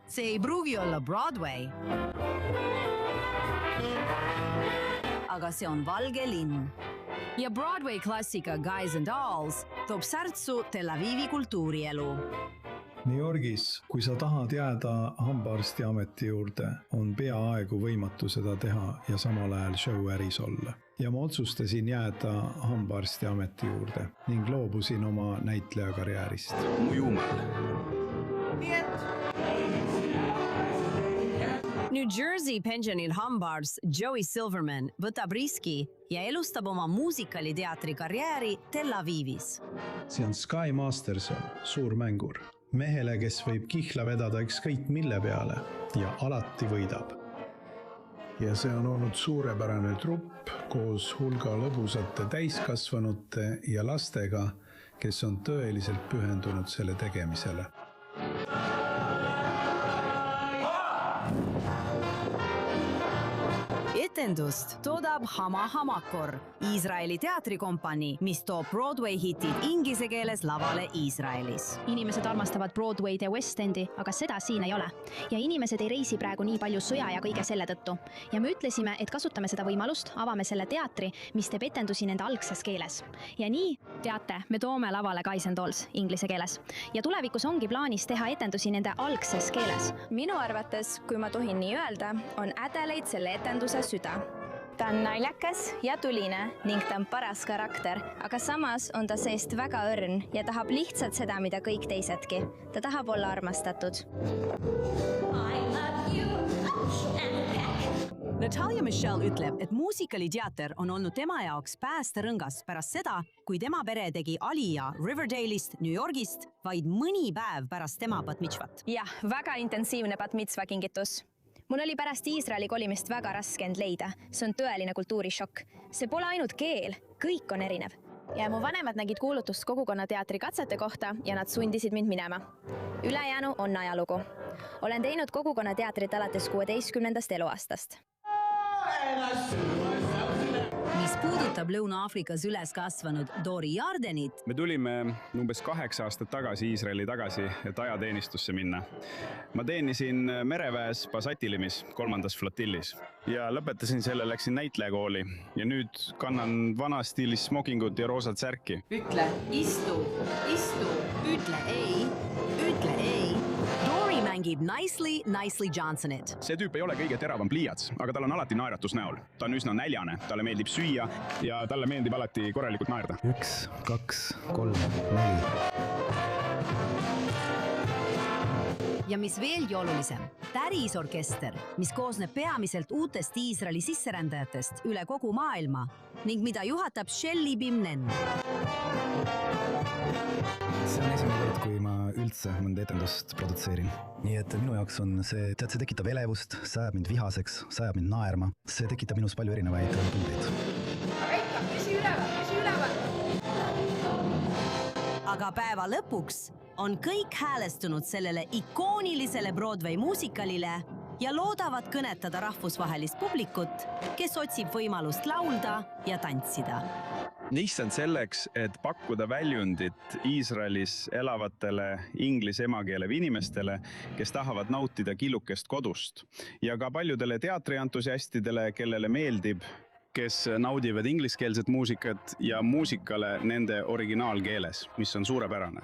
See ei pruugi olla Broadway, aga see on Valge linn. Ja Broadway klassika Guys and Dolls toob särtsu Tel Avivi kultuurielu. New Yorgis, kui sa tahad jääda hambaarstiameti juurde, on peaaegu võimatu seda teha ja samal ajal show-äris olla. Ja ma otsustasin jääda hambaarstiameti juurde ning loobusin oma näitlejakarjäärist. Mu jumal. New Jersey pensionil hambaarst Joey Silverman võtab riski ja elustab oma muusikaliteatri karjääri Tel Avivis. See on Sky Masterson, suur mängur. Mehele, kes võib kihla vedada ükskõik mille peale ja alati võidab. Ja see on olnud suurepärane trupp koos hulga lõbusate täiskasvanute ja lastega, kes on tõeliselt pühendunud selle tegemisele. Etendust toodab Hama Hamakor, Iisraeli teatrikompanii, mis toob Broadway hitid inglise keeles lavale Iisraelis. Inimesed armastavad Broadway'd ja West Endi, aga seda siin ei ole. Ja inimesed ei reisi praegu nii palju sõja ja kõige selle tõttu. Ja me ütlesime, et kasutame seda võimalust, avame selle teatri, mis teeb etendusi nende algses keeles. Ja nii, teate, me toome lavale Guys and Dolls inglise keeles. Ja tulevikus ongi plaanis teha etendusi nende algses keeles. Minu arvates, kui ma tohin nii öelda, on Adelaide selle etenduse süda. Ta on naljakas ja tuline ning ta on paras karakter, aga samas on ta seest väga õrn ja tahab lihtsalt seda, mida kõik teisedki. Ta tahab olla armastatud. Natalia Michelle ütleb, et muusikaliteater on olnud tema jaoks päästerõngas pärast seda, kui tema pere tegi Alija Riverdale'ist, New Yorgist vaid mõni päev pärast tema bat mitzvat. Jah, väga intensiivne bat mitzva kingitus. Mul oli pärast Iisraeli kolimist väga raske end leida. See on tõeline kultuurishokk. See pole ainult keel, kõik on erinev. Ja mu vanemad nägid kuulutust kogukonnateatri katsete kohta ja nad sundisid mind minema. Ülejäänu on ajalugu. Olen teinud kogukonnateatrit alates 16. eluaastast. Mis puudutab Lõuna-Aafrikas üles kasvanud Dori Jardenit. Me tulime umbes 8 aastat tagasi Iisraeli tagasi, et ajateenistusse minna. Ma teenisin mereväes Basatilimis 3. flotillis ja lõpetasin selle, läksin näitlejakooli ja nüüd kannan vana stiilis smokingut ja roosat särki. Ütle, istu, ütle ei. Dori mängib Nicely Johnsonit. See tüüp ei ole kõige teravam pliiats, aga tal on alati naeratus näol. Ta on üsna näljane, talle meeldib süüa ja talle meeldib alati korralikult naerda. 1, 2, 3, 4. Ja mis veelgi olulisem, pärisorkester, mis koosneb peamiselt uutest Iisraeli sisserändajatest üle kogu maailma ning mida juhatab Shelly Bimnen. See on esimene kord, kui ma üldse mõnda etendust produtseerin. Nii et minu jaoks on see tekitab elevust, see ajab mind vihaseks, see ajab mind naerma. See tekitab minus palju erinevaid tundeid. Aga ikka, püsi üleval. Aga päeva lõpuks on kõik häälestunud sellele ikoonilisele Broadway muusikalile ja loodavad kõnetada rahvusvahelist publikut, kes otsib võimalust laulda ja tantsida. Nissan selleks, et pakkuda väljundit Iisraelis elavatele inglise emakeelev inimestele, kes tahavad nautida killukest kodust ja ka paljudele teatrientusiastidele, kellele meeldib, kes naudivad ingliskeelset muusikat ja muusikale nende originaalkeeles, mis on suurepärane.